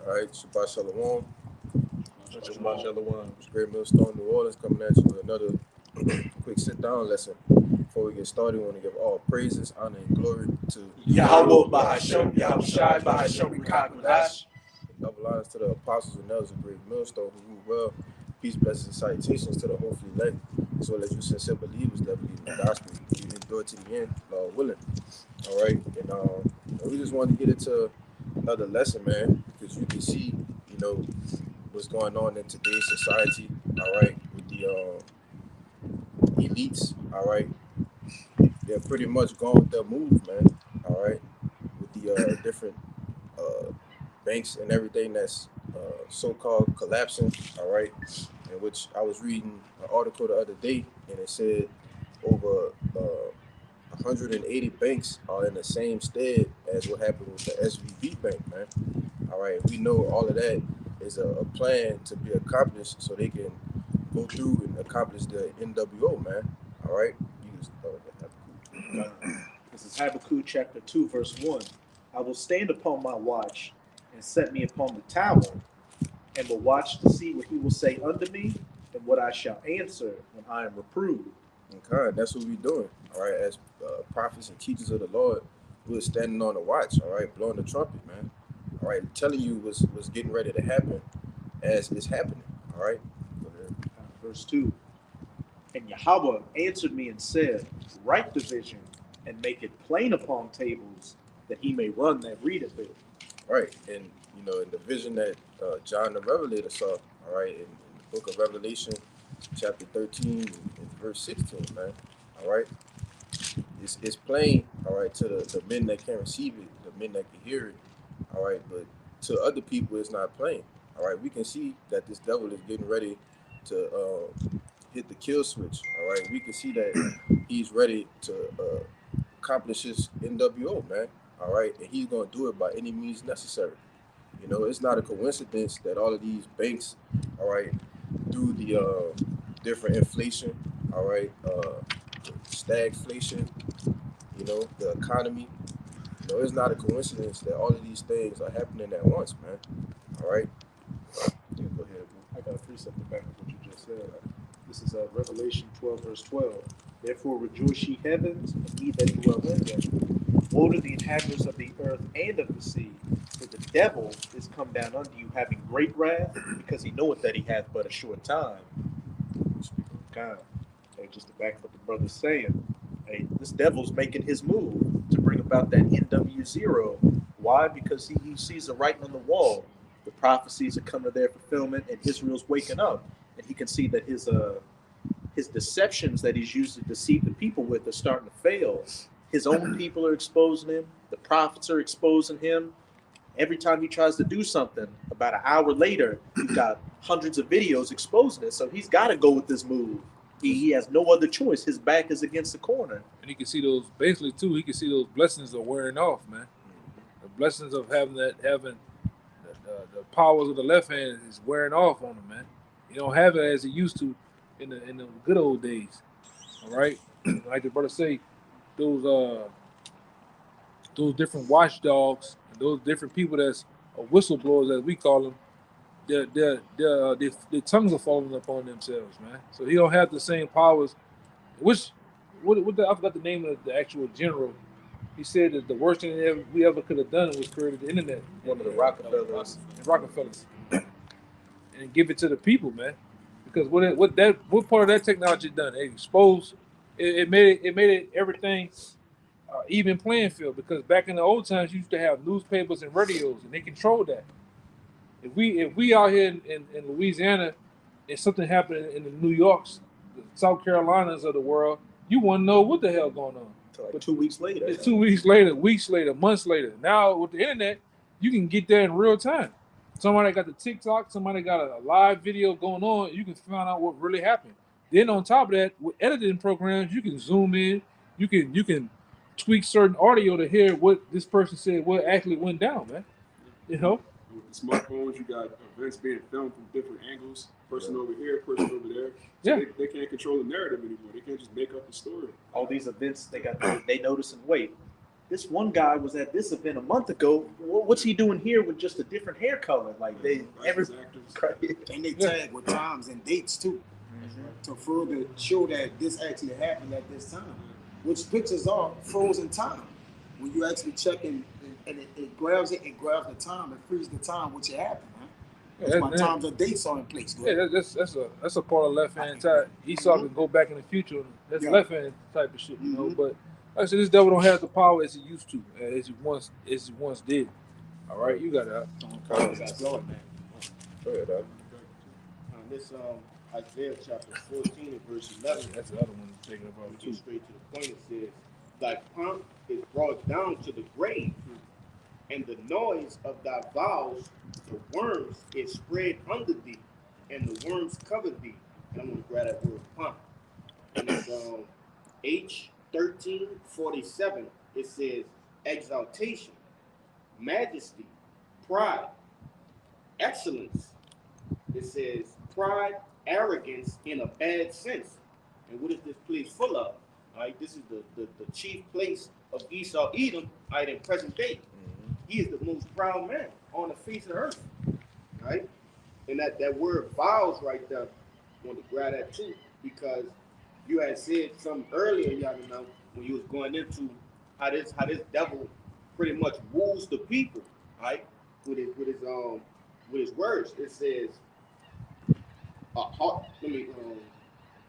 All right, Shabbat Shalawam. Shabbat Shalawam. It's great Millstone, New Orleans, coming at you with another quick sit-down lesson. Before we get started, we want to give all praises, honor, and glory to YAHAWAH, bahasham, Yahawashi, bahasham, Microchip. double honors to the apostles and elders of great Millstone who rule well. Peace, blessings, and salutations to the hopefully elect, as well as you sincere believers that believe in the gospel. You endure to the end, Lord willing. All right, and we just wanted to get into another lesson, man, because you can see, what's going on in today's society. All right, with the elites. All right, they're pretty much going with their move, man. All right, with the different banks and everything that's so-called collapsing. All right, in which I was reading an article the other day, and it said over 180 banks are in the same stead as what happened with the SVB bank, man. All right, we know all of that is a plan to be accomplished so they can go through and accomplish the NWO, man. All right, This is Habakkuk chapter 2, verse 1. I will stand upon my watch and set me upon the tower, and will watch to see what he will say unto me, and what I shall answer when I am reproved. Okay, that's what we're doing. All right, as prophets and teachers of the Lord, we're standing on the watch. All right, blowing the trumpet, man. All right, telling you what's getting ready to happen as it's happening. All right. Verse 2. And Yahweh answered me and said, write the vision and make it plain upon tables, that he may run that readeth it. Right, and in the vision that John the Revelator saw, all right, in the book of Revelation, chapter 13 and verse 16, man. All right, it's plain, all right, to the men that can receive it, the men that can hear it, all right, but to other people it's not plain. All right, we can see that this devil is getting ready to hit the kill switch. All right, we can see that he's ready to accomplish his NWO, man. All right, and he's going to do it by any means necessary. It's not a coincidence that all of these banks, all right, through the different inflation, all right, stagflation, the economy, it's not a coincidence that all of these things are happening at once, man. All right. Yeah, go ahead, man. I got a precept to back up what you just said. This is Revelation 12, verse 12. Therefore rejoice ye heavens, and ye that dwell in them. Woe to the inhabitants of the earth and of the sea, for the devil is come down unto you, having great wrath, because he knoweth that he hath but a short time. God, hey, just to back up what the brother's saying, hey, this devil's making his move to bring about that NW0. Why? Because he sees the writing on the wall. The prophecies are coming to their fulfillment, and Israel's waking up, and he can see that his deceptions that he's used to deceive the people with are starting to fail. His own people are exposing him. The prophets are exposing him. Every time he tries to do something, about an hour later, he's got hundreds of videos exposing it. So he's got to go with this move. He has no other choice. His back is against the corner. And he can see those, basically, too, he can see those blessings are wearing off, man. The blessings of having the powers of the left hand is wearing off on him, man. You don't have it as it used to in the good old days. All right? Like the brother say, those different watchdogs, those different people that's whistleblowers, as we call them, their tongues are falling upon themselves, man. So he don't have the same powers. I forgot the name of the actual general. He said that the worst thing we ever could have done was created the internet. One of the Rockefellers. And give it to the people, man. Because what part of that technology done? It exposed. It made it everything even playing field. Because back in the old times, you used to have newspapers and radios, and they controlled that. If we out here in Louisiana, and something happened in the New Yorks, the South Carolinas of the world, you wouldn't know what the hell going on. Like 2 weeks later. It's 2 weeks later, weeks later, months later. Now with the internet, you can get there in real time. Somebody got the TikTok, somebody got a live video going on, you can find out what really happened. Then on top of that, with editing programs, you can zoom in, you can tweak certain audio to hear what this person said, what actually went down, man. With the smartphones, you got events being filmed from different angles. Person over here, person over there. So they can't control the narrative anymore. They can't just make up the story. All these events, they notice and wait. this one guy was at this event a month ago. What's he doing here with just a different hair color? Like and they tag with times and dates too, to further show that this actually happened at this time. Which pictures are frozen time. When you actually check and it grabs the time, it frees the time which it happened. That's my times and dates are in place. Yeah, that's a part of left hand type. Esau can go back in the future. That's left hand type of shit, you know. But like I said, this devil don't have the power as he used to, as he once did. All right, you got that. Go ahead, this Isaiah chapter 14 and verse 11. That's the other one taking about We too. get straight to the point. It says, "Thy pomp is brought down to the grave, and the noise of thy vows, the worms is spread under thee, and the worms cover thee." And I'm going to grab that word pomp. And it's H1347. It says, "Exaltation, majesty, pride, excellence." It says, "Pride, arrogance in a bad sense." And what is this place full of? All right, this is the chief place of Esau, Edom, right, in present day. He is the most proud man on the face of the earth. Right? And that word vows right there, I want to grab that too, because you had said something earlier, y'all know, when you was going into how this devil pretty much woos the people, right? With his words. It says, let me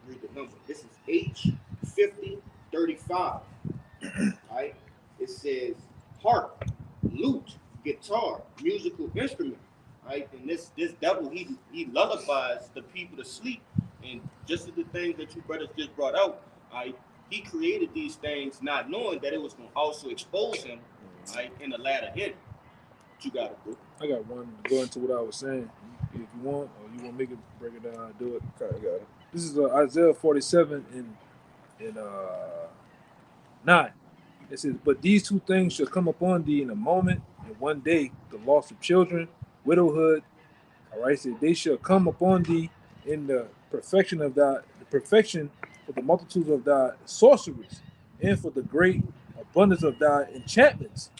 read the number. This is H5035. Right? It says harp, lute, guitar, musical instrument. Right? And this devil, he lullabies the people to sleep. And just as the things that you brothers just brought out, right? He created these things not knowing that it was going to also expose him, right, in the latter end. What you got to do? I got one to go into what I was saying. If you want, or you want me to break it down, I'll do it. Okay, got it. This is Isaiah 47 in 9. It says, "But these two things shall come upon thee in a moment, and one day, the loss of children, widowhood." All right, it says, "They shall come upon thee in the perfection of for the multitude of thy sorceries, and for the great abundance of thy enchantments.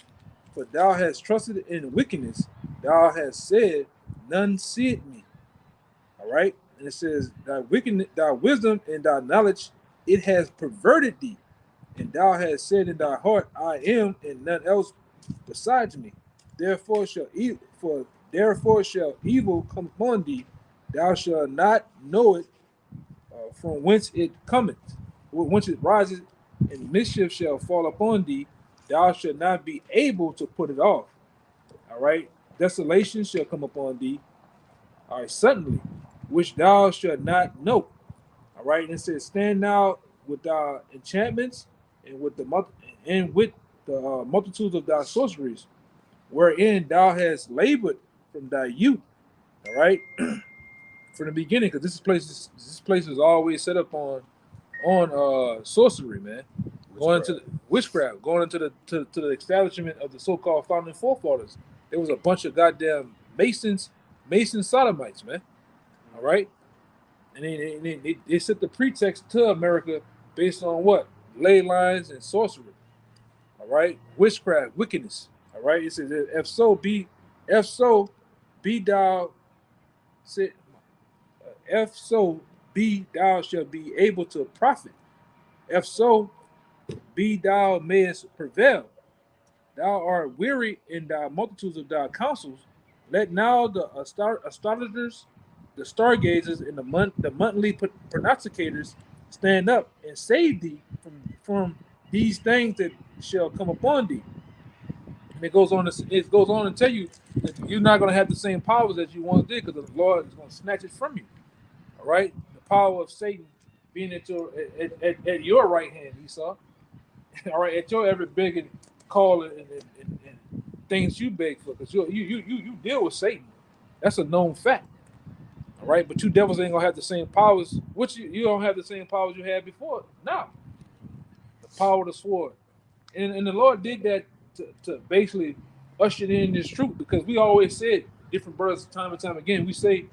For thou hast trusted in wickedness, thou hast said, none seeth me." All right, and it says, "Thy wickedness, thy wisdom, and thy knowledge, it has perverted thee, and thou hast said in thy heart, I am, and none else besides me. Therefore shall evil come upon thee, thou shalt not know it from whence it cometh, whence it rises, and mischief shall fall upon thee, thou shalt not be able to put it off." All right, "Desolation shall come upon thee, all right, suddenly, which thou shalt not know." All right, and it says, "Stand now with thy enchantments and with the multitudes of thy sorceries, wherein thou hast labored from thy youth." All right, from the beginning, because this place is always set up on sorcery, man. Going into witchcraft, going into the establishment of the so-called founding forefathers. There was a bunch of goddamn Mason sodomites, man. All right, and they set the pretext to America based on what? Ley lines and sorcery. All right, witchcraft, wickedness. All right, it says, if so be thou said, if so be thou shalt be able to profit. If so be thou mayest prevail. Thou art weary in thy multitudes of thy counsels. Let now the astrologers, the stargazers, and the monthly prognosticators stand up and save thee from these things that shall come upon thee. And it goes on to tell you that you're not going to have the same powers that you once did, because the Lord is going to snatch it from you. All right, the power of Satan being at your right hand, Esau. All right, at your every begging, call and things you beg for, because you deal with Satan. That's a known fact. All right, but you devils ain't gonna have the same powers. Which you don't have the same powers you had before. Now, the power of the sword, and the Lord did that to basically usher in this truth, because we always said, different brothers time and time again, we say,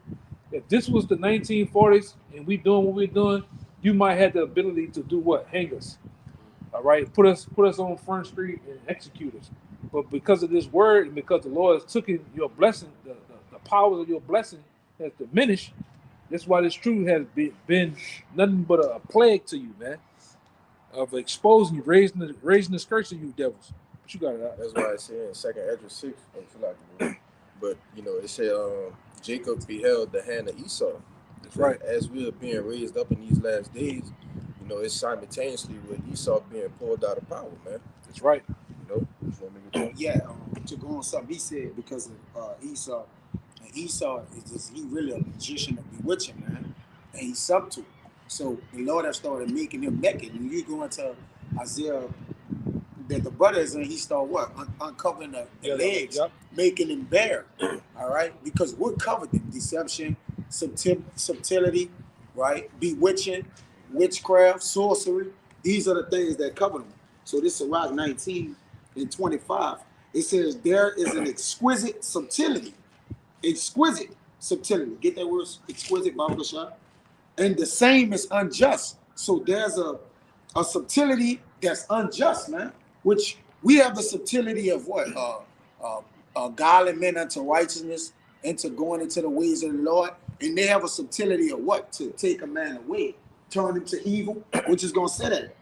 if this was the 1940s and we doing what we're doing, you might have the ability to do what? Hang us. All All right, put us on Front Street and execute us. But because of this word and because the Lord has taken your blessing, the powers of your blessing has diminished. That's why this truth has been nothing but a plague to you, man. Of exposing you, raising the skirts of you devils. But you got it out. That's why I say in 2nd Ezra 6, but it said Jacob beheld the hand of Esau. That's right. As we are being raised up in these last days, it's simultaneously with Esau being pulled out of power, man. That's right. Just wanna make a point. Yeah, to go on something he said because of Esau. And Esau he really a magician, a bewitcher, man. And he's subtle. So the Lord has started making him naked. When you go into Isaiah, that the brothers and he start what? Uncovering the legs, making them bare. All right? Because what covered them? Deception, subtlety, right? Bewitching, witchcraft, sorcery. These are the things that cover them. So this is Sirach 19 and 25. It says there is an exquisite subtlety. Exquisite subtlety. Get that word? Exquisite, Bible shot. And the same is unjust. So there's a subtlety that's unjust, man. Which we have the subtlety of what? Godly men unto righteousness, into going into the ways of the Lord. And they have a subtlety of what? To take a man away, turn him to evil, which is going to set it.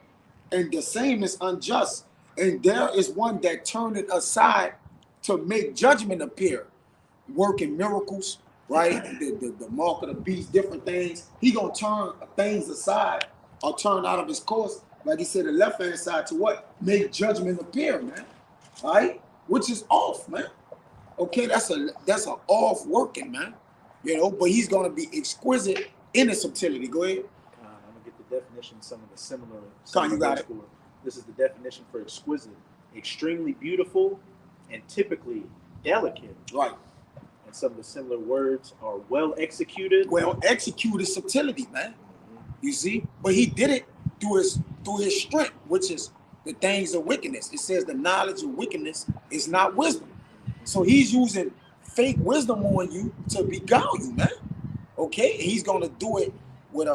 And the same is unjust. And there is one that turned it aside to make judgment appear, working miracles, right? The mark of the beast, different things. He gonna turn things aside or turn out of his course, like he said, the left hand side to what? Make judgment appear, man. All right? Which is off, man. Okay, that's a off working, man. But he's gonna be exquisite in the subtlety. Go ahead. I'm gonna get the definition of some of the similar. You got it. This is the definition for exquisite: extremely beautiful and typically delicate. Right. And some of the similar words are well executed. Well executed subtlety, man. You see, but he did it through his strength, which is the things of wickedness. It says the knowledge of wickedness is not wisdom. So he's using fake wisdom on you to beguile you, man. Okay, and he's gonna do it with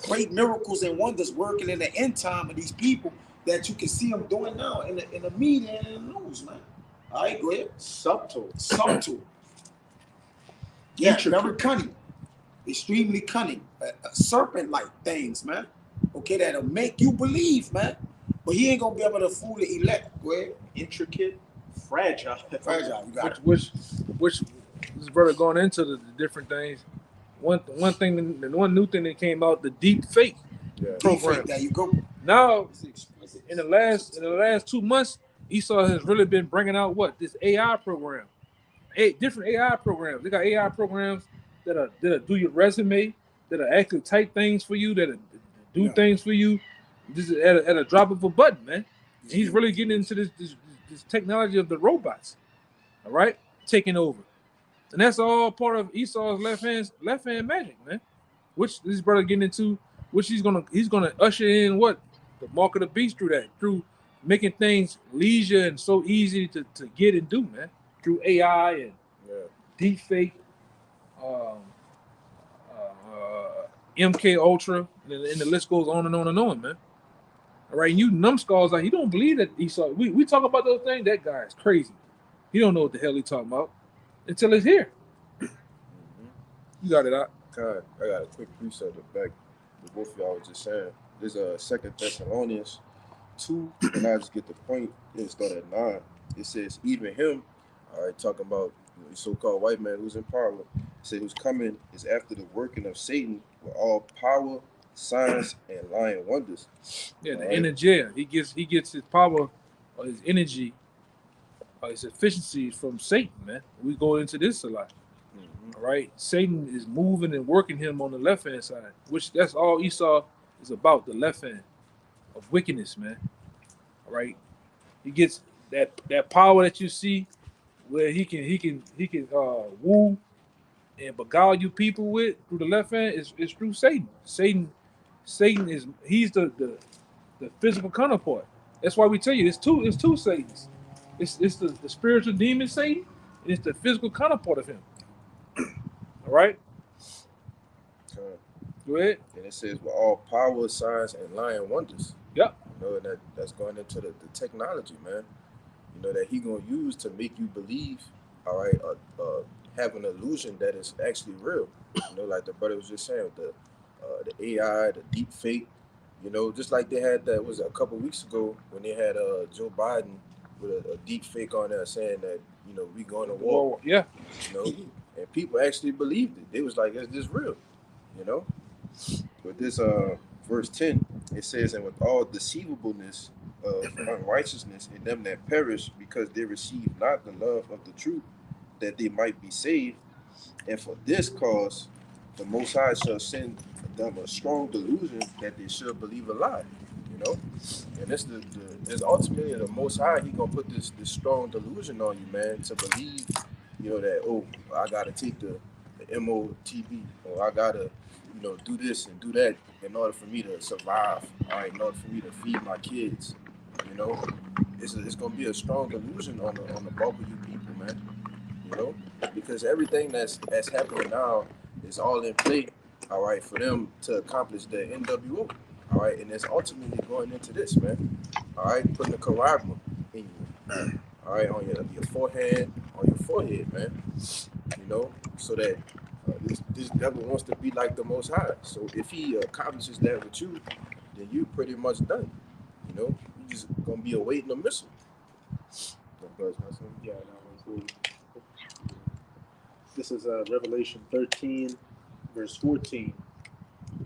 great miracles and wonders working in the end time of these people that you can see them doing now in the media and in the news, man. All right, go ahead. Subtle. Yeah, very cunning, extremely cunning, serpent-like things, man. Okay, that'll make you believe, man. But he ain't gonna be able to fool the elect. Go ahead. Intricate, fragile. You got it. Which this brother going into the different things. One thing, the one new thing that came out, the deep fake program. There you go. Now, in the last 2 months, Esau has really been bringing out this AI program. Different AI programs. They got AI programs that'll do your resume, that'll actually type things for you, that'll do things for you. This is at a drop of a button, man. And he's really getting into this technology of the robots. All right, taking over, and that's all part of Esau's left hand magic, man. Which this brother getting into, which he's gonna usher in what? The mark of the beast through making things leisure and so easy to get and do, man. Through AI and deep fake, MK Ultra, and the list goes on and on and on, man. All right, you numbskulls, like, you don't believe that Esau. We talk about those things. That guy is crazy. He don't know what the hell he talking about until it's here. You got it out. God, I got a quick precept to back what both of y'all was just saying. There's a 2 Thessalonians 2, and I just get the point. It started at 9. It says, even him, all right, talking about the so-called white man who's in power, said who's coming is after the working of Satan with all power, signs, and lying wonders. Yeah, the energy. He gets his power or his energy or his efficiencies from Satan, man. We go into this a lot. All right, Satan is moving and working him on the left hand side, which that's all Esau is about, the left hand of wickedness, man. All right, he gets that power that you see, where he can woo and beguile you people with through the left hand is through Satan. Satan is the physical counterpart. That's why we tell you it's two Satans. It's the spiritual demon Satan, and it's the physical counterpart of him. All right. Go ahead. And it says with all power, signs, and lying wonders. Yep. You know, and that's going into the technology, man. You know, that he gonna use to make you believe, all right, have an illusion that is actually real. You know, like the brother was just saying, the AI, the deep fake. You know, just like they had that was a couple weeks ago when they had Joe Biden with a deep fake on there saying that we going to war. Well, yeah. You know, and people actually believed it. They was like, "Is this real?" You know. But this verse 10, it says, "And with all deceivableness of unrighteousness in them that perish, because they receive not the love of the truth, that they might be saved. And for this cause, the Most High shall send them a strong delusion that they should believe a lie." You know, and this ultimately the Most High. He gonna put this strong delusion on you, man, to believe, that I gotta take the MOTB, or I gotta, do this and do that in order for me to survive. All right, in order for me to feed my kids. You know, it's gonna be a strong delusion on the bulk of you people, man. You know, because everything that's happening now is all in play, all right, for them to accomplish their NWO, all right, and it's ultimately going into this, man, all right, putting the charisma in you, all right, on your forehead, man, so that this devil wants to be like the Most High. So if he accomplishes that with you, then you pretty much done. You just gonna be awaiting a missile. Yeah, that was cool. This is Revelation 13, verse 14.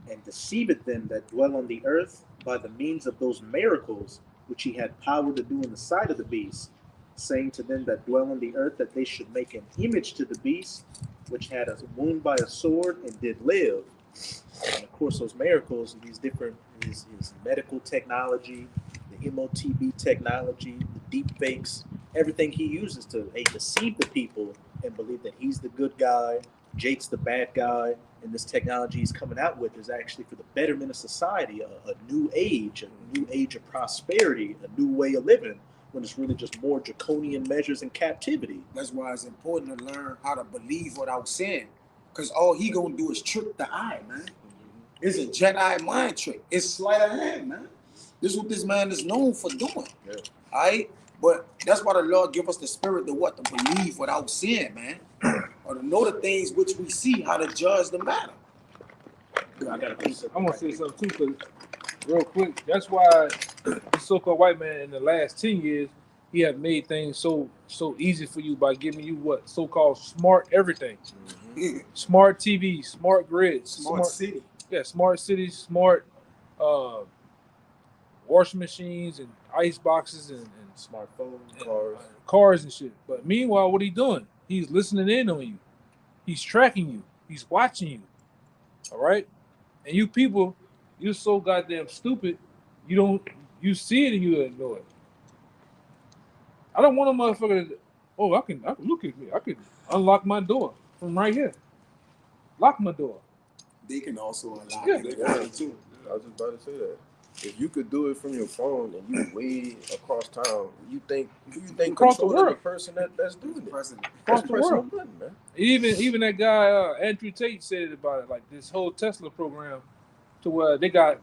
And deceiveth them that dwell on the earth by the means of those miracles which he had power to do in the sight of the beast, saying to them that dwell on the earth that they should make an image to the beast, which had a wound by a sword and did live. And of course, those miracles, these different, his medical technology, the MOTB technology, the deep fakes, everything he uses to deceive the people and believe that he's the good guy, Jake's the bad guy, and this technology he's coming out with is actually for the betterment of society, a new age of prosperity, a new way of living, when it's really just more draconian measures in captivity. That's why it's important to learn how to believe without sin, because all he gonna do is trick the eye, man. It's a Jedi mind trick. It's sleight of hand, man. This is what this man is known for doing. Yeah. All right? But that's why the Lord give us the spirit to what? To believe without sin, man. Or to know the things which we see, how to judge the matter. I want to say something too, because real quick, that's why the so-called white man in the last 10 years, he have made things so easy for you by giving you what so-called smart everything. Mm-hmm. Smart TV, smart grids, Smart city. Yeah, smart cities, smart washing machines and ice boxes and Smartphones, cars and shit. But meanwhile, what he doing? He's listening in on you. He's tracking you. He's watching you. All right? And you people, you're so goddamn stupid, you see it and you ignore it. I don't want a motherfucker to, I can look at me. I can unlock my door from right here. Lock my door. They can also unlock Yeah. it too. I was just about to say that. If you could do it from your phone and you way across town, you think Across the controlling world. the person that's doing it. Across the world. Button, man. Even that guy Andrew Tate said it about it, like this whole Tesla program, to where they got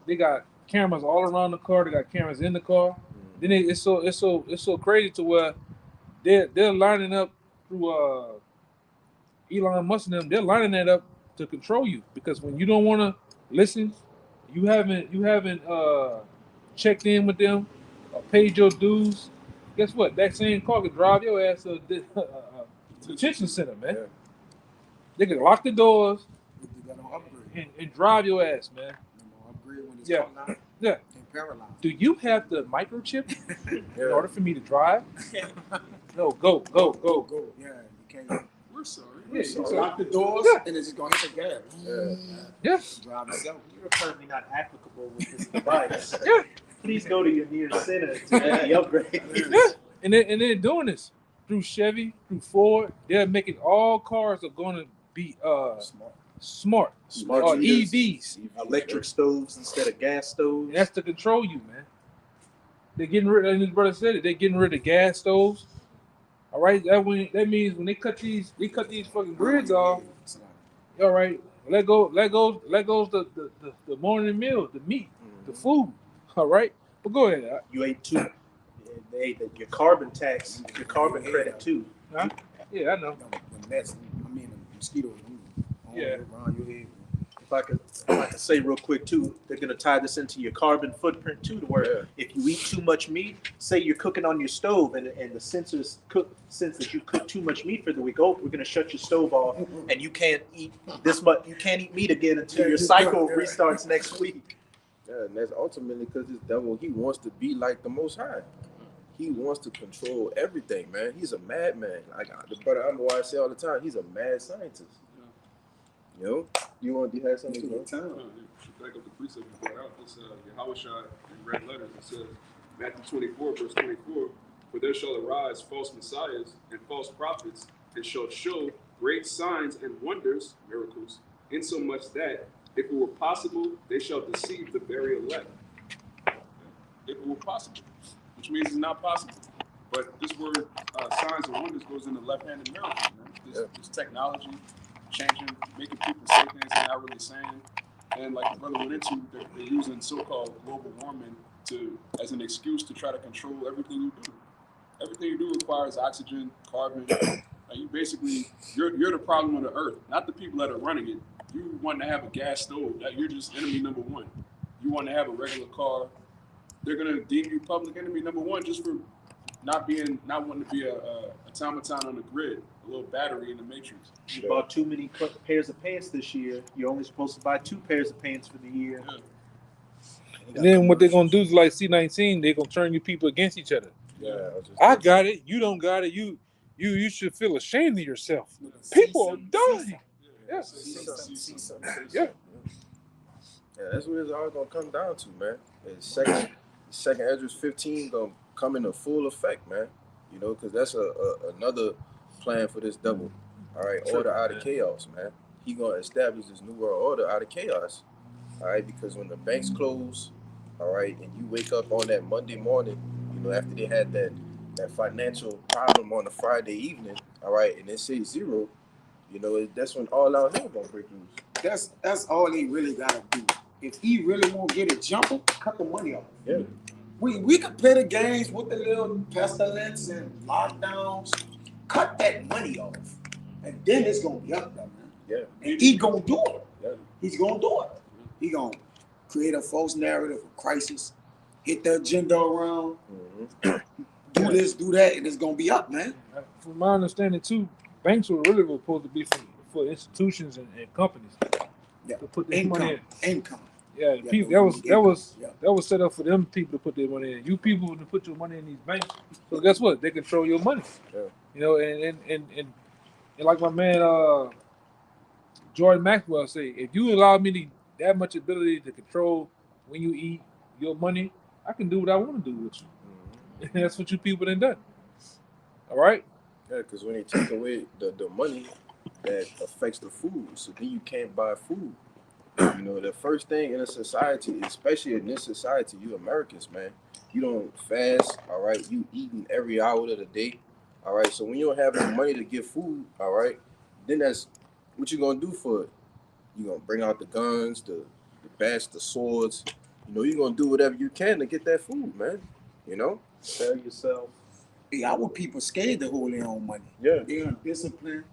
cameras all around the car. They got cameras in the car. Then it's so crazy to where they're lining up through Elon Musk and them. They're lining that up to control you, because when you don't want to listen, you haven't checked in with them or paid your dues. Guess what? That same car could drive your ass to the detention center, man. Yeah. They can lock the doors You gotta upgrade. and drive your ass, man. Upgrade when it's Yeah. coming out Yeah. and paralyzed. Do you have the microchip in order for me to drive? No, go. Yeah, you can't. We're sorry. Yeah, So so- lock the doors Yeah. and it's just gonna hit the gas. Yeah. Drive itself. you're currently not applicable with this device. Yeah. Please go to your nearest center to get the upgrade. Yeah. And they're doing this through Chevy, through Ford. They're making all cars are going to be smart or meters. EVs. Electric stoves instead of gas stoves. And that's to control you, man. They're getting rid of, and his brother said it, they're getting rid of gas stoves. All right, that means when they cut these fucking grids off. All right, let goes the morning meal, the meat, the food. All right, But go ahead. You ate too. Your carbon tax, your carbon credit too. Huh? Yeah, I know. The mosquitoes Yeah. around your head. If I could say real quick too, they're gonna tie this into your carbon footprint too, to where if you eat too much meat, say you're cooking on your stove and the sensors sense that you cook too much meat for the week. Oh, we're gonna shut your stove off and you can't eat this much. You can't eat meat again until your cycle restarts next week. Yeah, and that's ultimately because this devil, he wants to be like the Most High. He wants to control everything, man. He's a madman. Like the brother I say all the time, he's a mad scientist. You know, you want to have something to Back up the precept you brought out. This Yahawashi in red letters. It says Matthew 24, verse 24. For there shall arise false messiahs and false prophets, and shall show great signs and wonders, miracles, insomuch that if it were possible, they shall deceive the very elect. If it were possible, which means it's not possible. But this word signs and wonders goes in the left-handed miracle. This technology changing, making people say things they're not really saying. And like the brother went into, they're using so-called global warming as an excuse to try to control everything you do. Everything you do requires oxygen, carbon. You basically, you're the problem of the earth, not the people that are running it. You want to have a gas stove, you're just enemy number one. You want to have a regular car, they're gonna deem you public enemy number one just for not wanting to be a automaton on the grid, a little battery in the matrix. You bought too many pairs of pants this year. You're only supposed to buy 2 pairs of pants for the year. Yeah. And then what they're gonna do is like C-19. They're gonna turn you people against each other. Yeah, I got it. You don't got it. You should feel ashamed of yourself. People are dying. Yeah. Yeah. Yeah, that's what it's all gonna come down to, man. Second Esdras 15 gonna come into full effect, man. You know, because that's another plan for this devil. All right, order out of chaos, man. He gonna establish this new world order out of chaos. All right, because when the banks close, all right, and you wake up on that Monday morning, you know, after they had that financial problem on a Friday evening, all right, and they say zero, you know, that's when all out hell gonna break loose. That's all he really gotta do. If he really won't get it jumping, cut the money off. Yeah. We could play the games with the little pestilence and lockdowns. Cut that money off. And then it's gonna be up there, man. Yeah. And he gonna do it. Yeah. He's gonna do it. He gonna create a false narrative of crisis, hit the agenda around, do this, do that, and it's gonna be up, man. From my understanding too, banks were really supposed to be for institutions and companies. Yeah. To put their money in. Income. Yeah, Yeah, people, that was set up for them people to put their money in. You people to put your money in these banks. So guess what? They control your money. Yeah. You know, and like my man Jordan Maxwell say, if you allow me that much ability to control when you eat your money, I can do what I want to do with you. And that's what you people done done. All right? Yeah, because when they take away the money, that affects the food. So then you can't buy food. You know, the first thing in a society, especially in this society, you Americans, man, you don't fast, all right? You eating every hour of the day, all right? So when you don't have the money to get food, all right, then that's what you going to do for it. You're going to bring out the guns, the bats, the swords. You know, you're going to do whatever you can to get that food, man. You know? Tell yourself. Yeah, our people scared to hold their own money. Yeah. They undisciplined.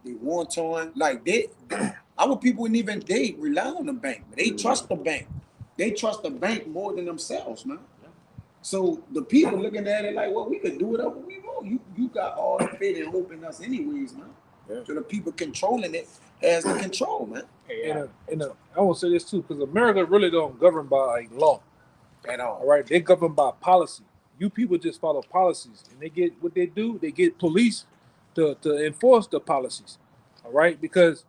They wanton. Like our people wouldn't even rely on the bank. But they trust the bank. They trust the bank more than themselves, man. So the people looking at it like, well, we could do whatever we want. You got all the faith and hope in us anyways, man. Yeah. So the people controlling it has the control, man. And I will say this too, because America really don't govern by law At all. all right? They govern by policy. You people just follow policies, and they get what they do. They get police to enforce the policies, all right? Because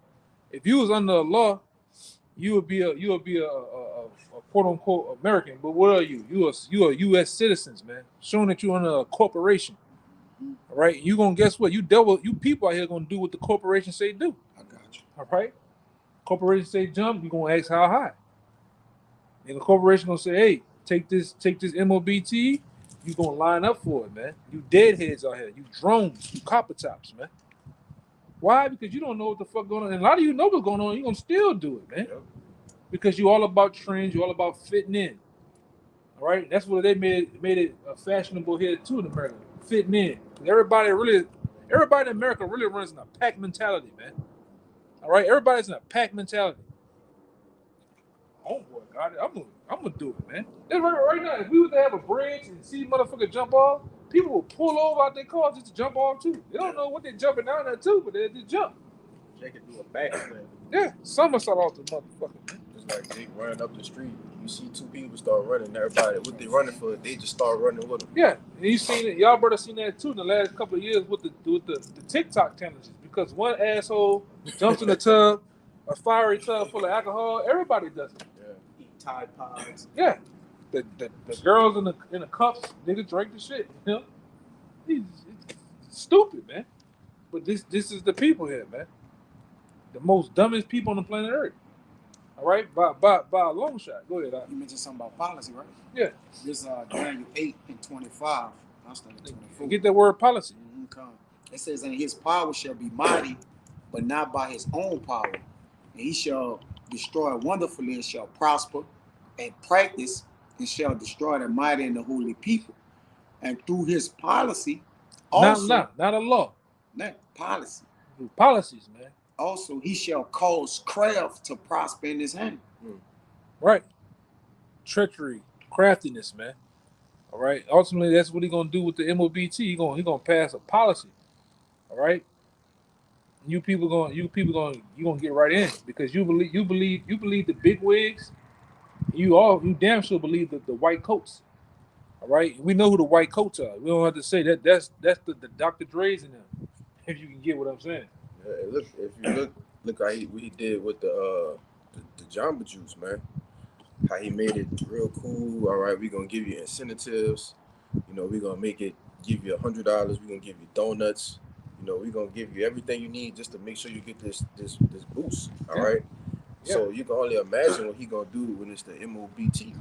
if you was under the law, you would be a quote unquote American. But what are you? You are U.S. citizens, man. Showing that you're under a corporation, all right? You gonna guess what? You people out here gonna do what the corporation say do. I got you. All right? Corporation say jump, you gonna ask how high. And the corporation gonna say, hey, take this MOBT, you gonna line up for it, man. You deadheads out here, you drones, you copper tops, man. Why? Because you don't know what the fuck going on. And a lot of you know what's going on, you're gonna still do it, man. Yep. Because you're all about trends, you're all about fitting in. All right, that's what they made it fashionable here too in America, fitting in. Everybody in America really runs in a pack mentality, man. All right, everybody's in a pack mentality. Oh boy, God, I'm gonna do it, man. That's right now. If we were to have a bridge and see motherfucker jump off, people will pull over out their cars just to jump off too. They don't know what they're jumping down there too, but they just jump. They can do a backflip. Yeah, somersault off the motherfucker, man. It's like they running up the street. You see two people start running. Everybody, what they running for? They just start running with them. Yeah, and you seen it. Y'all brother seen that too in the last couple of years with the TikTok challenges because one asshole jumps in a tub, a fiery tub full of alcohol. Everybody does it. Eat Tide Pods. Yeah, the girls in the cups, nigga drink the shit. You know, it's stupid, man. But this is the people here, man. The most dumbest people on the planet Earth. All right, by a long shot. Go ahead. You mentioned something about policy, right? Yeah. This Daniel 8 and 25. I started 24. Get that word policy. Come. It says, and his power shall be mighty, but not by his own power. And he shall destroy wonderfully and shall prosper and practice and shall destroy the mighty and the holy people. And through his policy, also, Not a law. not policy. Through policies, man. Also, he shall cause craft to prosper in his hand. Right. Treachery, craftiness, man. All right. Ultimately, that's what he's gonna do with the MOBT. He gonna pass a policy. All right. You people gonna get right in because you believe the big wigs. You damn sure believe the white coats. All right. We know who the white coats are. We don't have to say that. That's the Dr. Dre's in them. If you can get what I'm saying. Yeah, look, if you look how what he did with the Jamba Juice, man. How he made it real cool. All right, we're gonna give you incentives. You know, we're gonna give you $100. We're gonna give you donuts. You know, we're gonna give you everything you need just to make sure you get this boost. All right. Yeah. So you can only imagine what he gonna do when it's the MOBT.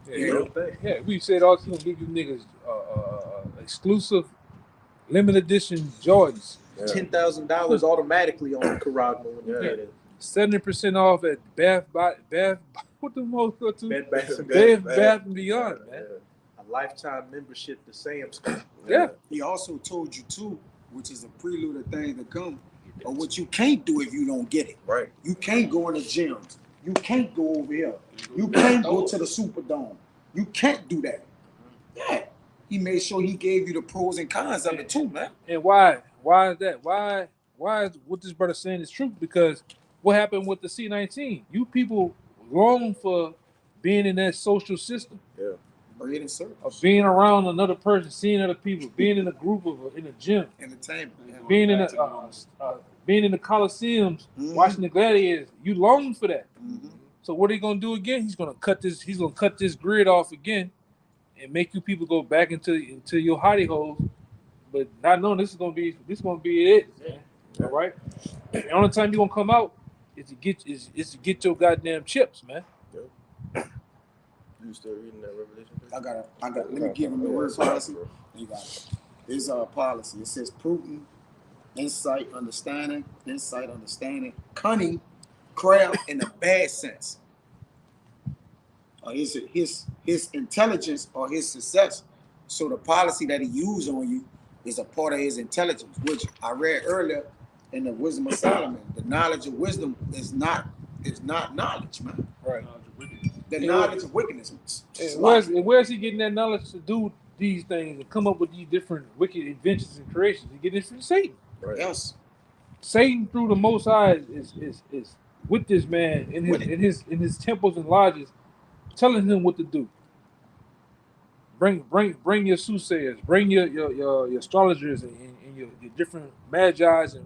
Yeah, we said also gonna give you niggas exclusive limited edition Jordans. Yeah. $10,000 automatically on the Carragmo when you get it. 70% off at Bath. What the most go to? Bed Bath & Bath and Beyond, man. A lifetime membership to Sam's Club. Yeah. He also told you too, which is a prelude of things to come, or what you can't do if you don't get it. Right. You can't go in the gyms. You can't go over here. You can't go to the Superdome. You can't do that. Yeah. He made sure he gave you the pros and cons of it too, man. And why? Why is that? Why is what this brother saying is true? Because what happened with the C-19? You people long for being in that social system. Yeah. Bread and circles. Of being around another person, seeing other people, being in a group in a gym, Entertainment. Yeah. being in the Coliseums, watching the gladiators. You long for that. Mm-hmm. So what are you gonna do again? He's gonna cut this grid off again, and make you people go back into your hidey holes. But not knowing this is gonna be it. Man. All right. The only time you're gonna come out is to get your goddamn chips, man. You still reading that Revelation? I got. Let me give him the word policy. You got it. It's a policy. It says prudent, insight, understanding, cunning, craft in a bad sense. Or his intelligence or his success. So the policy that he used on you is a part of his intelligence, which I read earlier in the Wisdom of Solomon. The knowledge of wisdom is not knowledge, man. Right. The knowledge of wickedness. And where's he getting that knowledge to do these things and come up with these different wicked inventions and creations? He getting it from Satan. Right. Yes. Satan through the Most High is with this man in his temples and lodges, telling him what to do. Bring your soothsayers, bring your astrologers and your different magi's and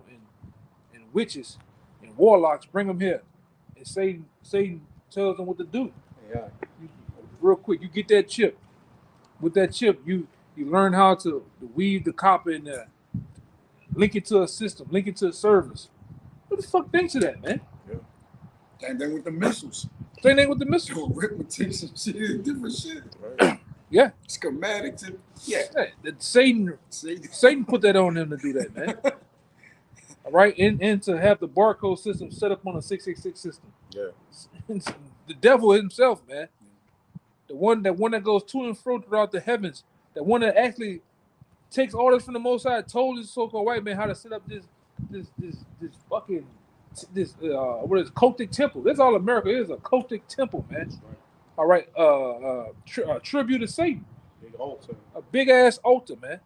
witches and warlocks. Bring them here, and Satan tells them what to do. Yeah. Real quick, you get that chip. With that chip, you learn how to weave the copper in there, link it to a system, link it to a service. What the fuck thinks of that, man? Yeah. And then with the missiles. Same thing with the missiles. Yo, arithmetic, some shit, different shit. Right. Yeah. Schematics. And, yeah. Satan put that on him to do that, man. All right, and to have the barcode system set up on a 666 system. Yeah. The devil himself, man. the one that goes to and fro throughout the heavens, the one that actually takes orders from the Most High, told this so-called white man how to set up this fucking what is it, cultic temple. That's all America is, a cultic temple, man. All right, tribute to Satan, Big altar. a big ass altar, man.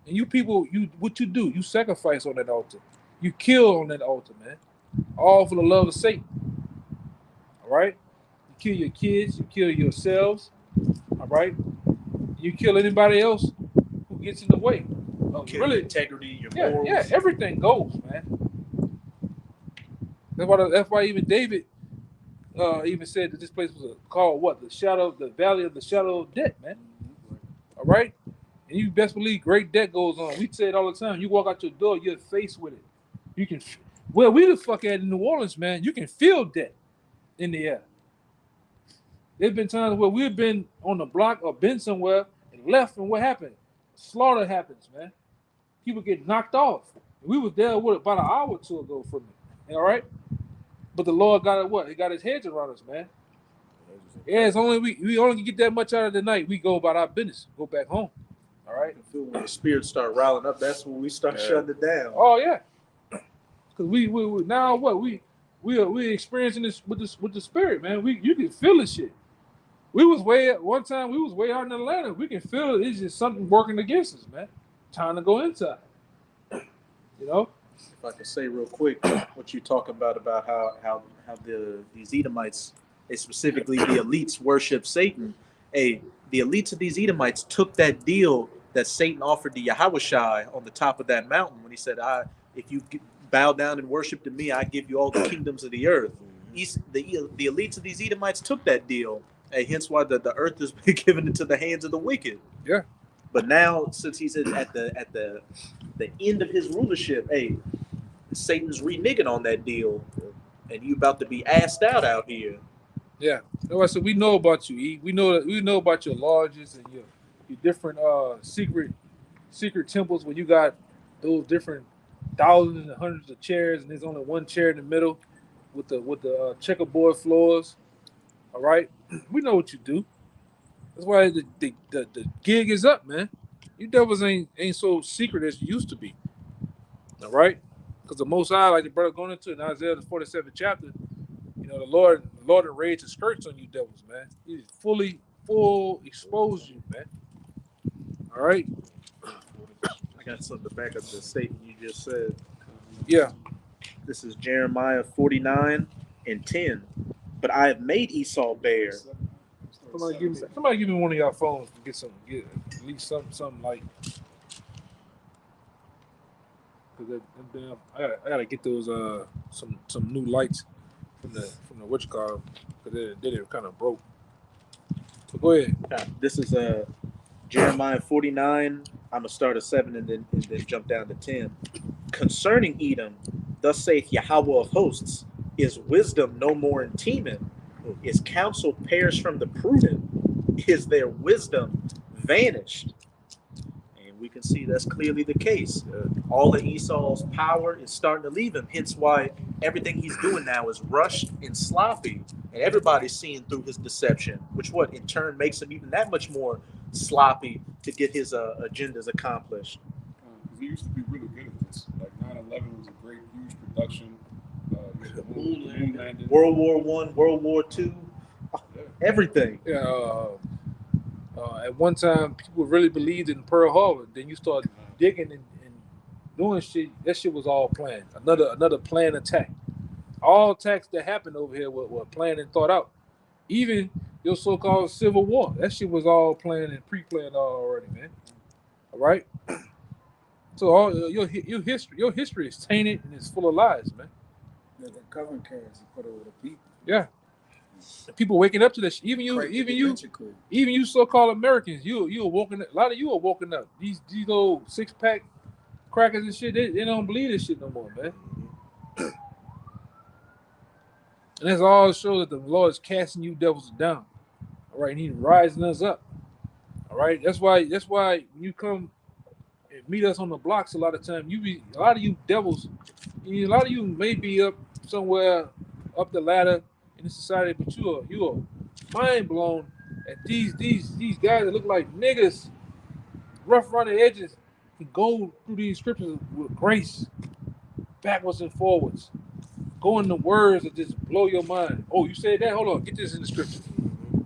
And you people, what you do? You sacrifice on that altar. You kill on that altar, man. All for the love of Satan. All right? You kill your kids. You kill yourselves. All right? You kill anybody else who gets in the way. Kill Really, your integrity, your yeah, morals. yeah. Everything goes, man. That's why even David even said that this place was called what? The valley of the shadow of death, man. All right? And you best believe great debt goes on. We say it all the time. You walk out your door, you're faced with it. You can, well, we the fuck at in New Orleans, man. You can feel debt in the air. There's been times where we've been on the block or been somewhere and left, and what happened? Slaughter happens, man. People get knocked off. We was there about an hour or two ago from it. All right? But the Lord got it what? He got his hedge around us, man. Yeah, it's only we only can get that much out of the night. We go about our business, go back home. All right. When the spirits start riling up, that's when we start shutting it down. Oh yeah. Because we now what we experiencing this with the spirit, man. You can feel the shit. One time we was way out in Atlanta. We can feel it. It's just something working against us, man. Time to go inside. You know. If I could say real quick, what you talk about how these Edomites, they specifically the elites worship Satan. The elites of these Edomites took that deal that Satan offered to Yahawashi on the top of that mountain when he said, if you bow down and worship to me, I give you all the kingdoms of the earth. The elites of these Edomites took that deal, and hence why the earth has been given into the hands of the wicked. Yeah. But now, since he's at the end of his rulership, Satan's reneging on that deal, and you about to be assed out here. Yeah. No, I said we know about you, E. We know about your lodges and your different secret temples where you got those different thousands and hundreds of chairs, and there's only one chair in the middle with the checkerboard floors. All right, we know what you do. That's why the gig is up, man. You devils ain't so secret as you used to be. All right, because the Most High, like the brother going into in Isaiah the 47th chapter, you know, the Lord will raise his skirts on you devils, man. He full expose you, man. All right. I got something to back up the statement you just said. Yeah. This is Jeremiah 49:10. But I have made Esau bare. Somebody give me one of y'all phones to get at least something like. Cause I gotta get those some new lights from the what you call, because they kind of broke. So go ahead. This is Jeremiah 49. I'm gonna start at 7 and then jump down to 10. Concerning Edom, thus saith Yahawah of hosts, is wisdom no more in Teman? Is counsel perished from the prudent? Is their wisdom vanished? And we can see that's clearly the case. All of Esau's power is starting to leave him. Hence why everything he's doing now is rushed and sloppy. And everybody's seeing through his deception, which in turn makes him even that much more sloppy to get his agendas accomplished. Because he used to be really good at this. Like 9/11 was a great, huge production. The moon landing. World War I, World War II, everything. Yeah. At one time, people really believed in Pearl Harbor. Then you start digging and doing shit. That shit was all planned. Another planned attack. All attacks that happened over here were planned and thought out. Even your so-called Civil War, that shit was all planned and pre-planned already, man. All right. So all your history is tainted and it's full of lies, man. The covering cards you put over the people. Yeah. People waking up to this. Even you so-called Americans, you are woken up. A lot of you are woken up. These old 6-pack crackers and shit, they don't believe this shit no more, man. And that's all it shows that the Lord is casting you devils down. All right, and He's rising us up. All right, that's why when you come and meet us on the blocks, a lot of time a lot of you devils, a lot of you may be up somewhere up the ladder in the society, but you are mind blown at these guys that look like niggas, rough around the edges, can go through these scriptures with grace, backwards and forwards. Go in the words that just blow your mind. Oh, you said that? Hold on, get this in the scripture.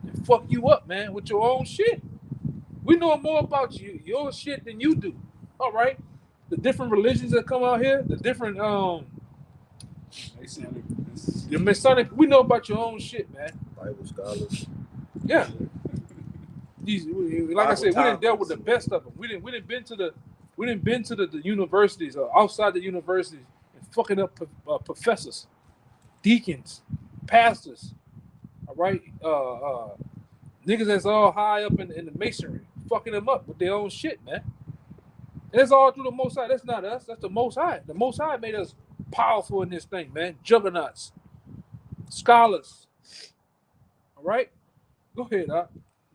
And fuck you up, man, with your own shit. We know more about your shit than you do. All right. The different religions that come out here, the different the Masonic, we know about your own shit, man. Bible scholars. Yeah. Like I said, we didn't deal with the best of them. We didn't been to the universities or outside the universities and fucking up professors, deacons, pastors. All right, niggas that's all high up in the masonry, fucking them up with their own shit, man. And it's all through the Most High. That's not us. That's the Most High. The Most High made us powerful in this thing, man. Juggernauts, scholars. All right, go ahead, Doc.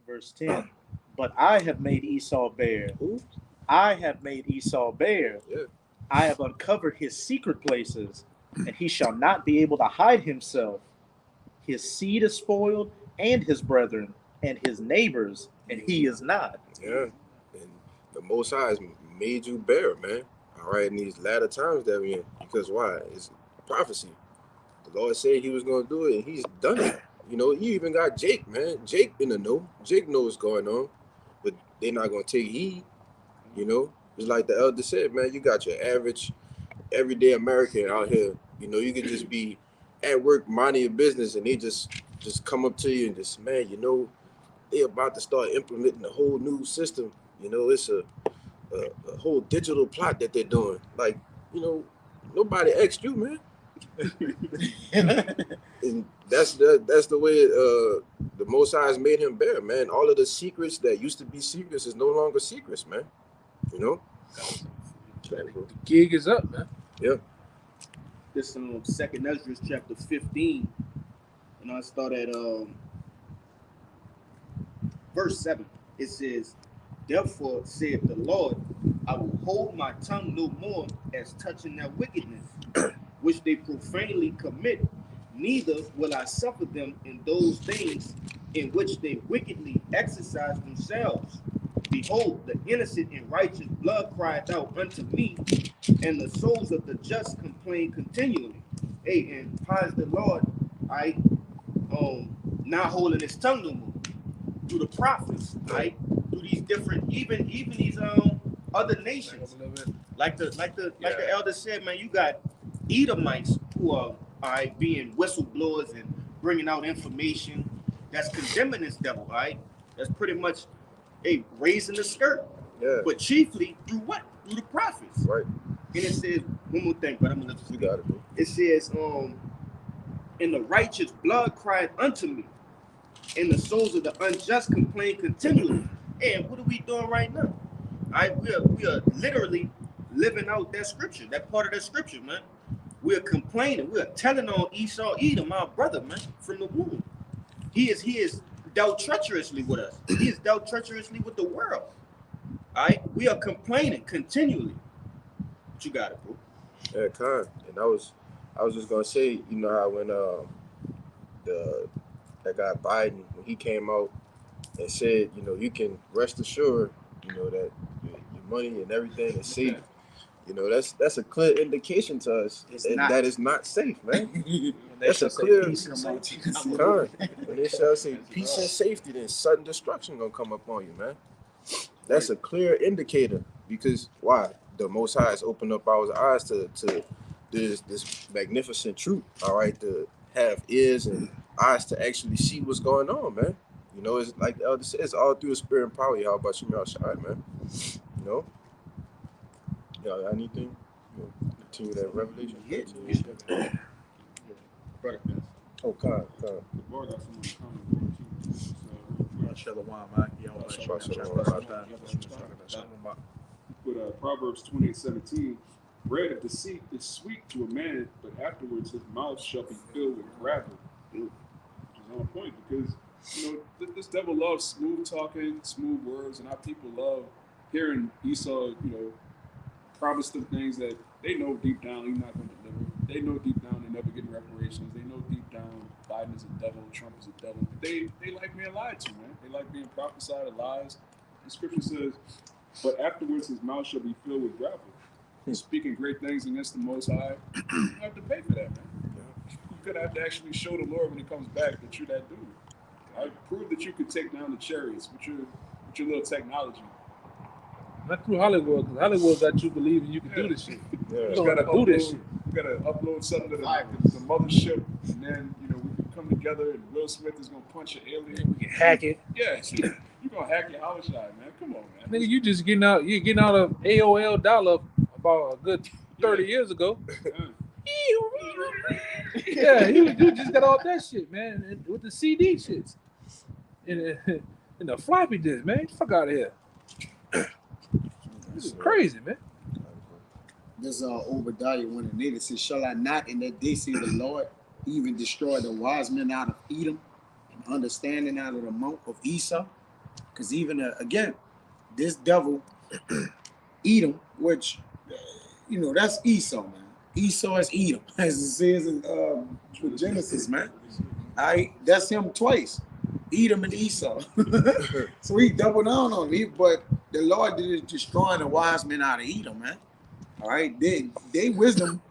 Verse 10. But I have made Esau bare. Who? I have made Esau bare. Yeah. I have uncovered his secret places, and he shall not be able to hide himself. His seed is spoiled, and his brethren, and his neighbors, and he is not. Yeah. And the Most High has made you bare, man. All right, in these latter times that we're in. Because why? It's prophecy. The Lord said he was going to do it, and he's done it. You know, you even got Jake, man. Jake in the know. Jake knows what's going on, but they're not going to take heed. You know, it's like the elder said, man, you got your average, everyday American out here. You know, you could just be at work minding your business, and they just come up to you and just, man, you know, they about to start implementing a whole new system. You know, it's a whole digital plot that they're doing. Like, you know, nobody asked you, man. And that's the way the Most High has made him bare, man. All of the secrets that used to be secrets is no longer secrets, man. You know, the gig is up, man. Yeah. This Second Ezra chapter 15, and I start at verse 7. It says, "Therefore saith the Lord, I will hold my tongue no more as touching their wickedness, which they profanely commit, neither will I suffer them in those things in which they wickedly exercise themselves. Behold, the innocent and righteous blood cried out unto me, and the souls of the just complain continually." Hey, and how is the Lord, right, not holding his tongue no more? Through the prophets, right? Through these different, even these other nations. Like the elder said, man, you got Edomites who are being whistleblowers and bringing out information that's condemning this devil, right? That's pretty much raising the skirt. Yeah. But chiefly through what? Through the prophets. Right. And it says, one more thing, but I'm gonna let You got it, bro. It says, and the righteous blood cried unto me, and the souls of the unjust complain continually. And what are we doing right now? We are literally living out that scripture, that part of that scripture, man. We're complaining. We're telling on Esau, Edom, our brother, man, from the womb. He is dealt treacherously with us. He is dealt treacherously with the world. All right, we are complaining continually. But you got it, bro. Yeah, kind. And I was just gonna say, you know how when that guy Biden, when he came out and said, you know, you can rest assured, you know, that your money and everything is safe. You know, that's a clear indication to us that it's not safe, man. That's a clear con. When they shall say peace and safety, then sudden destruction gonna come up on you, man. That's a clear indicator, because why? The Most High has opened up our eyes to this magnificent truth. All right, to have ears and eyes to actually see what's going on, man. You know, it's like the elder says, it's all through the spirit and power. How about you, Yahawashi, man? You know. Yeah, anything? You know, continue that revelation. Yeah. Brother. Oh, God. The bar got some comments. Shalawam, man. But Proverbs 28:17, bread of deceit is sweet to a man, but afterwards his mouth shall be filled with gravel. Which is on point, because you know this devil loves smooth talking, smooth words, and our people love hearing Esau, you know, promise them things that they know deep down he's not going to deliver. They know deep down they're never getting reparations. They know deep down Biden is a devil, Trump is a devil. But they like being prophesied, of lies. The scripture says, but afterwards his mouth shall be filled with gravel. He's speaking great things against the Most High. You have to pay for that, man. You're going to have to actually show the Lord when he comes back that you're that dude. I prove that you could take down the chariots with your little technology. Not through Hollywood, because Hollywood got you believing you can do this shit. Yeah. You don't do this shit. You gotta upload something to the mothership, and then we can come together, and Will Smith is gonna punch an alien. We can hack it. Yeah, you gonna hack your Yahawashi, man. Come on, man. Nigga, you just getting out. You're getting out of AOL dial-up about a good 30 years ago. Yeah, you just got all that shit, man, and with the CD shits and the floppy disk, man. Get the fuck out of here. This is crazy, man. This Obadiah 1 and 8, it says, shall I not in that day say the Lord even destroy the wise men out of Edom and understanding out of the monk of Esau? Because even again, this devil Edom, which that's Esau, man. Esau is Edom, as it says in Genesis, man. That's him twice, Edom and Esau. So he doubled down on me, but the Lord did it destroying the wise men out of Edom, man. All right, they wisdom.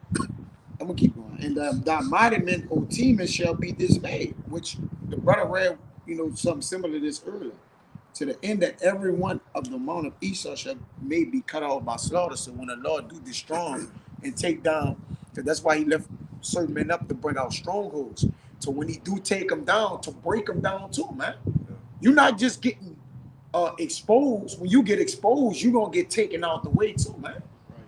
I'm gonna keep going. And thy mighty men, O Teman, shall be dismayed. Which the brother read, something similar to this earlier. To the end that every one of the mount of Esau shall may be cut off by slaughter. So when the Lord do destroy him and take down, because that's why he left certain men up to bring out strongholds. So when he do take them down, to break them down too, man. You're not just getting exposed. When you get exposed, you're gonna get taken out the way too, man.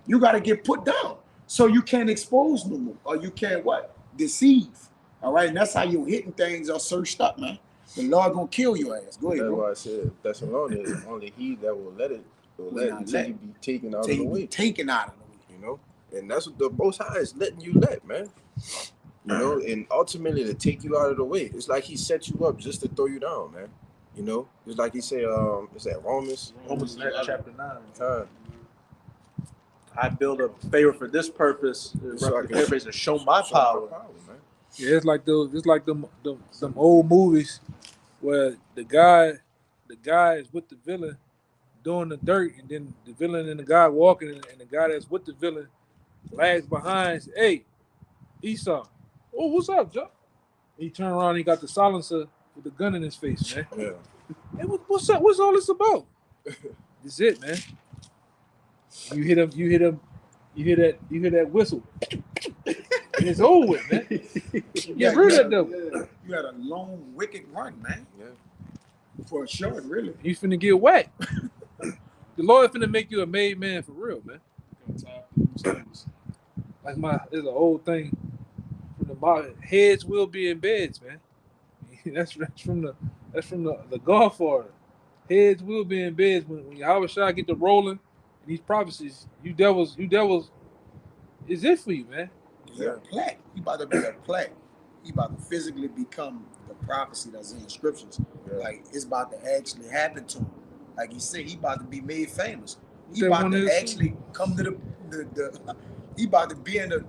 You got to get put down so you can't expose no more, or you can't deceive. All right, and that's how you hitting things are searched up, man. The Lord gonna kill your ass. Go ahead, That's bro. why I said that's alone is only he that will let it until you be taken out of the way. Taken out of the way. And that's what the Most High is letting you let, man. And ultimately to take you out of the way. It's like he set you up just to throw you down, man. It's like he say, is that Romans chapter 9. I build a favor for this purpose, to show my power. Man. Yeah, it's like them old movies where the guy is with the villain doing the dirt, and then the villain and the guy walking, and the guy that's with the villain lags behind and says, hey, Esau, oh, what's up, Joe? He turned around and he got the silencer with the gun in his face, man. Yeah. Hey, what's up? What's all this about? This is it, man. You hear that whistle. And it's over with, man. Get rid of them. You had a long, wicked run, man. Yeah. For a short, really. You finna get whacked. The Lord finna make you a made man for real, man. Like there's an old thing from the heads will be in beds, man. That's from the Godfather. Heads will be in beds when Yahawashi get to rolling. These prophecies, you devils, is it for you, man? You're a plaque. You about to be a plaque. You about to physically become the prophecy that's in the scriptures. Yeah. Like it's about to actually happen to him. Like he said, he about to be made famous. He about to actually come to the he about to be in the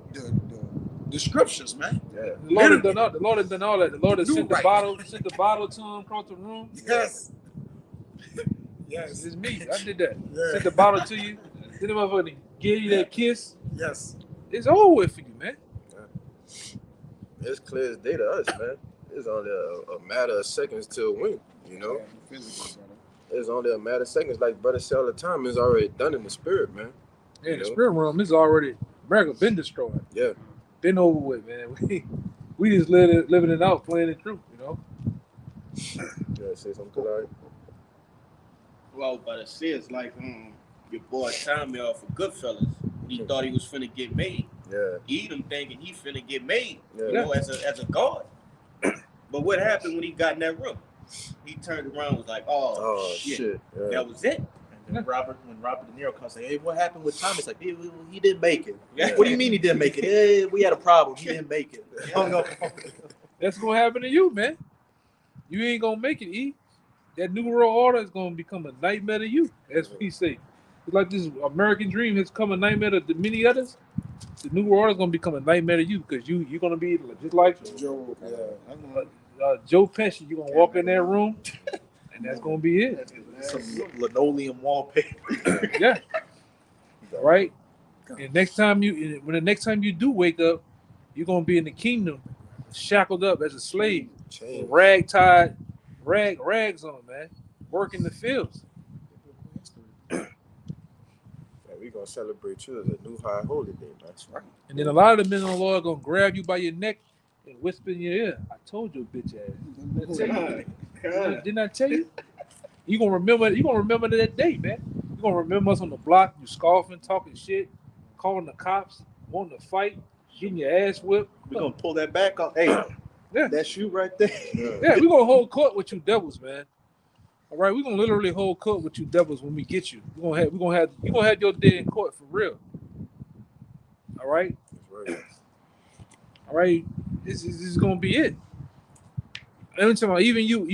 scriptures, man. Yeah. The Lord has done all that. The Lord has sent the bottle to him across the room. Yes. Yes, it's me. I did that. Yeah. Sent the bottle to you. Then the motherfucker give you that kiss. Yes. It's over with for you, man. Yeah. It's clear as day to us, man. It's only a matter of seconds till win, It's only a matter of seconds. Like Brother said all the time, it's already done in the spirit, man. Yeah, the spirit realm is already, America been destroyed. Yeah. Been over with, man. We just living it out, playing it through, Yeah, say something, Kalari. Well, but it says like your boy Tommy off of Goodfellas. He thought he was finna get made. Yeah. Edom thinking he finna get made. Yeah. As a god. But what happened when he got in that room? He turned around and was like, oh shit. Yeah. That was it. And then when Robert De Niro comes and say, hey, what happened with Thomas? Like, he didn't make it. Yeah. What do you mean he didn't make it? Hey, we had a problem. He didn't make it. That's gonna happen to you, man. You ain't gonna make it, E. That New World Order is gonna become a nightmare to you, as we say. It's like this American dream has become a nightmare to many others. The New World Order is gonna become a nightmare to you because you're gonna be just like Joe. Joe Pesci. You're gonna walk in that room and that's gonna be it. Some linoleum wallpaper. Yeah, right. And next time when the next time you do wake up, you're gonna be in the kingdom, shackled up as a slave, Change. rag tied, rags on, man, working the fields. Man, we gonna celebrate you as a new high holy day, man. That's right. And then a lot of the men on the law are gonna grab you by your neck and whisper in your ear, "I told you, bitch ass." Didn't I tell you? You gonna remember that day, man. You gonna remember us on the block, you scoffing, talking shit, calling the cops, wanting to fight, getting your ass whipped. We're gonna pull that back on. Hey, Yeah. that's you right there. Yeah, we're gonna hold court with you devils, man. All right, we're gonna literally hold court with you devils when we get you. You're gonna have your day in court for real. All right? That's right. All right, this is gonna be it. I'm talking about even you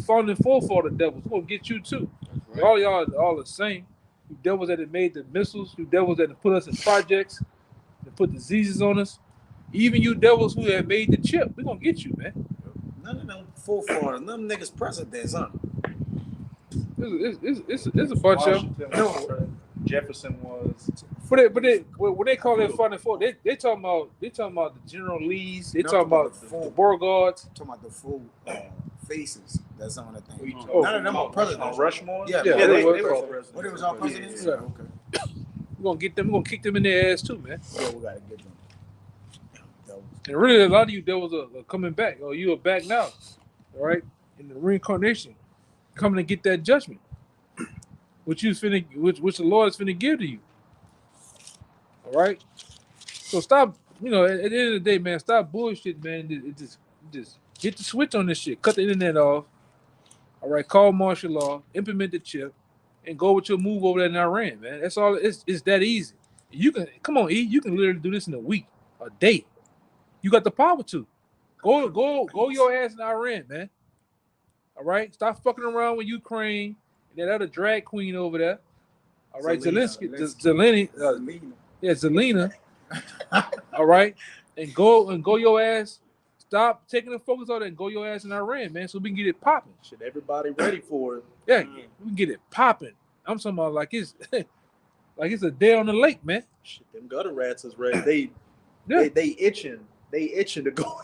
falling for the devils. We're gonna get you too. Right. All y'all are all the same. You devils that have made the missiles, you devils that have put us in projects, that put diseases on us. Even you devils who have made the chip, we're gonna get you, man. None of them full foreigners, none of them niggas presidents, huh? It's a bunch of Washington was, Jefferson was. but when they call it falling for, they talking about the General Lees, they No, talking about the the full- Beauregards. Talking about the full faces that's on the thing. Oh, None of them are presidents. Rushmore? Yeah, Yeah, they they were all What presidents. it was all presidents? Yeah. Okay. We're gonna get them. We're gonna kick them in their ass too, man. Yeah, we gotta get them. And really, a lot of you devils are coming back. Oh, you are back now, all right? In the reincarnation, coming to get that judgment, which the Lord is finna give to you. All right. So stop. At the end of the day, man, stop bullshit, man. Just hit the switch on this shit. Cut the internet off. All right. Call martial law. Implement the chip, and go with your move over there in Iran, man. That's all. It's that easy. You can come on, E. You can literally do this in a week, a day. You got the power to. Go your ass in Iran, man. All right? Stop fucking around with Ukraine and that other drag queen over there. All right, Zelensky. Zelina. All right? And go your ass. Stop taking the focus on it and go your ass in Iran, man, so we can get it popping. Shit, everybody ready for it. Yeah, we can get it popping. I'm talking about like it's like it's a day on the lake, man. Shit, them gutter rats is ready. Yeah. They itching. They itching to go.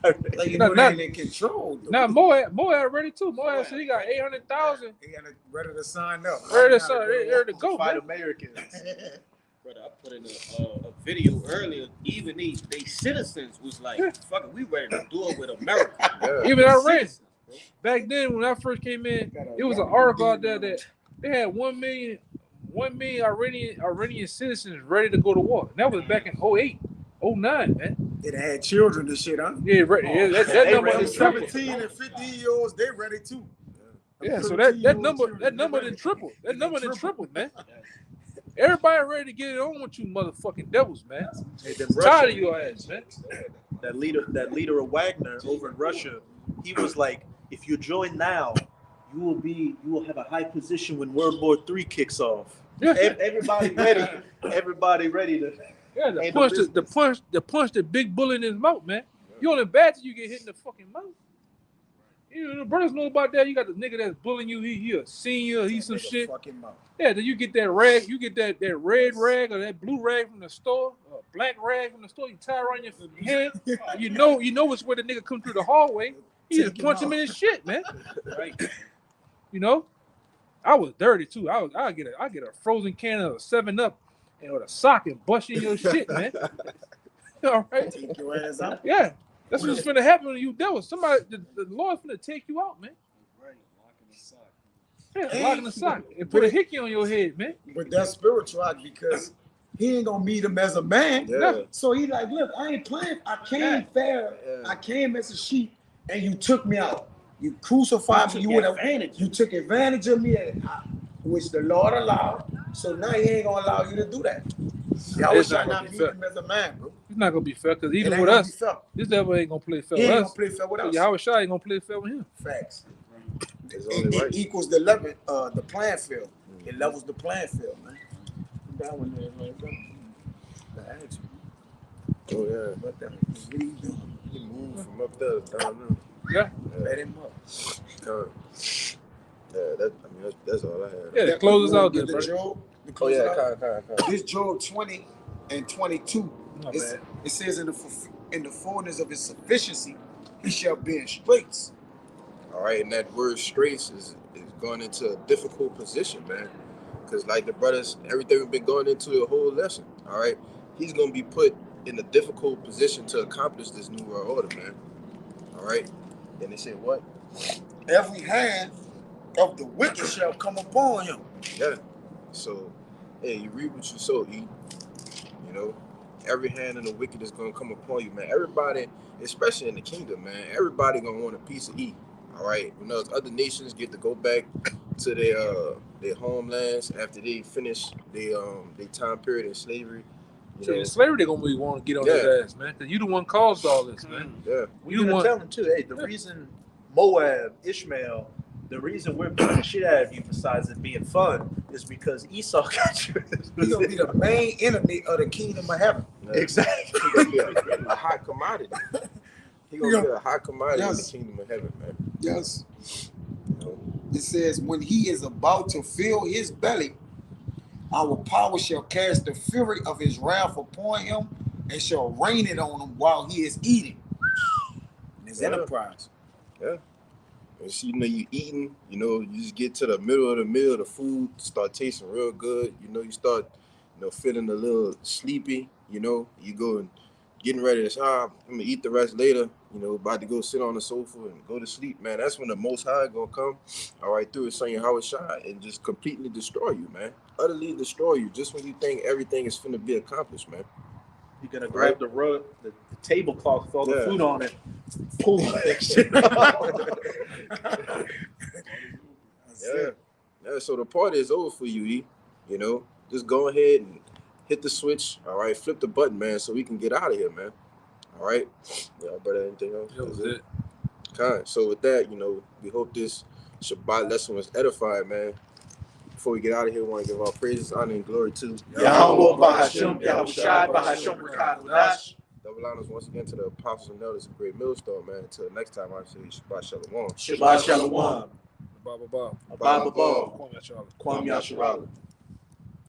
Like you know, they in control. Though. Now Moab ready too. Moab said he got 800,000. He got ready to sign up. Ready to go, Fight man. Americans. Brother, I put in a video earlier. Even they citizens was like, "Fuck it, we ready to do it with America." Yeah. Even Iran. Back then, when I first came in, it was an article out there that they had 1 million Iranian citizens ready to go to war. And that was back in 08, 09, man. It had children and shit, huh? Yeah, ready. That number Ready. is triple. 17 and 15-year-olds, they ready too. Yeah, so that number done tripled. That number done tripled, man. Everybody ready to get it on with you motherfucking devils, man. Hey, I'm tired of your ass, man. That leader of Wagner over in Russia, he was like, if you join now, you will have a high position when World War III kicks off. Yeah. Everybody ready. Everybody ready to. Yeah, the punch the big bullet in his mouth, man. You only bad till you get hit in the fucking mouth. You know, the brothers know about that. You got the nigga that's bullying you. He a senior. He's some shit. Yeah, then you get that rag. You get that red rag or that blue rag from the store, or black rag from the store. You tie around your head. You know it's where the nigga come through the hallway. You just punch him in his shit, man. Right? You know, I was dirty too. I get a frozen can of 7-Up and with a sock and bust in your shit, man. All right. Take your ass out. Yeah. That's what's finna happen to you devils. Somebody, the Lord's finna take you out, man. Right, locking the sock. Yeah, locking the sock and put a hickey on your head, man. But that's spiritual because he ain't gonna meet him as a man. Yeah. So he like, look, I ain't playing. I came fair. Yeah. I came as a sheep, and you took me out. You crucified me. You took advantage of me, which the Lord allowed. So now he ain't gonna allow you to do that. Y'all It's trying not not gonna to be meet fair. him as a man, bro. It's not gonna be fair because It even ain't with gonna us, be fair. this devil ain't gonna play fair He with ain't us. gonna play fair with So us. Yahawashi ain't gonna play fair with him. Facts. It's It, only it right. equals the playing field. It levels the playing field, man. That one there, like that. Oh yeah. What the? What are you doing? He moved from up there down there. Yeah. Let him up. Yeah, that's all I had. Yeah, close us out Get there, the bro. Job. Oh yeah, kind. This Job 20 and 22. Not bad. It says in the fullness of his sufficiency, he shall be in straits. All right, and that word straits is going into a difficult position, man. Because like the brothers, everything we've been going into the whole lesson. All right, he's gonna be put in a difficult position to accomplish this new world order, man. All right, and they said what? Every hand of the wicked shall come upon him. Yeah. So, hey, you reap what you sow, E. You know, every hand of the wicked is gonna come upon you, man. Everybody, especially in the kingdom, man, everybody gonna want a piece of E. All right. You know, other nations get to go back to their homelands after they finish their time period in slavery. You know, Slavery, they gonna want to get on his ass, man. Cause you the one caused all this, man. Yeah. We're gonna tell them too. Hey, the reason Moab, Ishmael, the reason we're beating the shit out of you, besides it being fun, is because Esau got you. He's gonna be the main enemy of the kingdom of heaven. Yeah. Exactly. He gonna be a hot commodity. He gonna be a hot commodity in the kingdom of heaven, man. Yes. You know? It says, when he is about to fill his belly, our power shall cast the fury of his wrath upon him and shall rain it on him while he is eating. In his enterprise. Yeah. And see, you know, you eating, you know, you just get to the middle of the meal, the food start tasting real good. You know, you start, you know, feeling a little sleepy. You know, you go and getting ready to, I'm gonna eat the rest later. You know, about to go sit on the sofa and go to sleep, man. That's when the Most High gonna come, all right, through his son Yahawashi and just completely destroy you, man. Utterly destroy you. Just when you think everything is finna be accomplished, man. You're gonna grab the rug, the tablecloth with all the food on it, pull that shit. Yeah. So the party is over for you, E. You know, just go ahead and hit the switch. All right, flip the button, man, so we can get out of here, man. All right. Yeah, brother, anything else? That was it. Kind. So with that, you know, we hope this Shabbat lesson was edified, man. Before we get out of here, we want to give our praises, honor, and glory to Yahawaah, bahasham, Yahawashi, bahasham, Rakadosh. double honors once again to the apostles and elders of Great Millstone, man. Until next time, I say Shabbat Shalawam. Shabbat Shalawam. Ba. Abba. Kwame Charlie. Kwame Yasharala.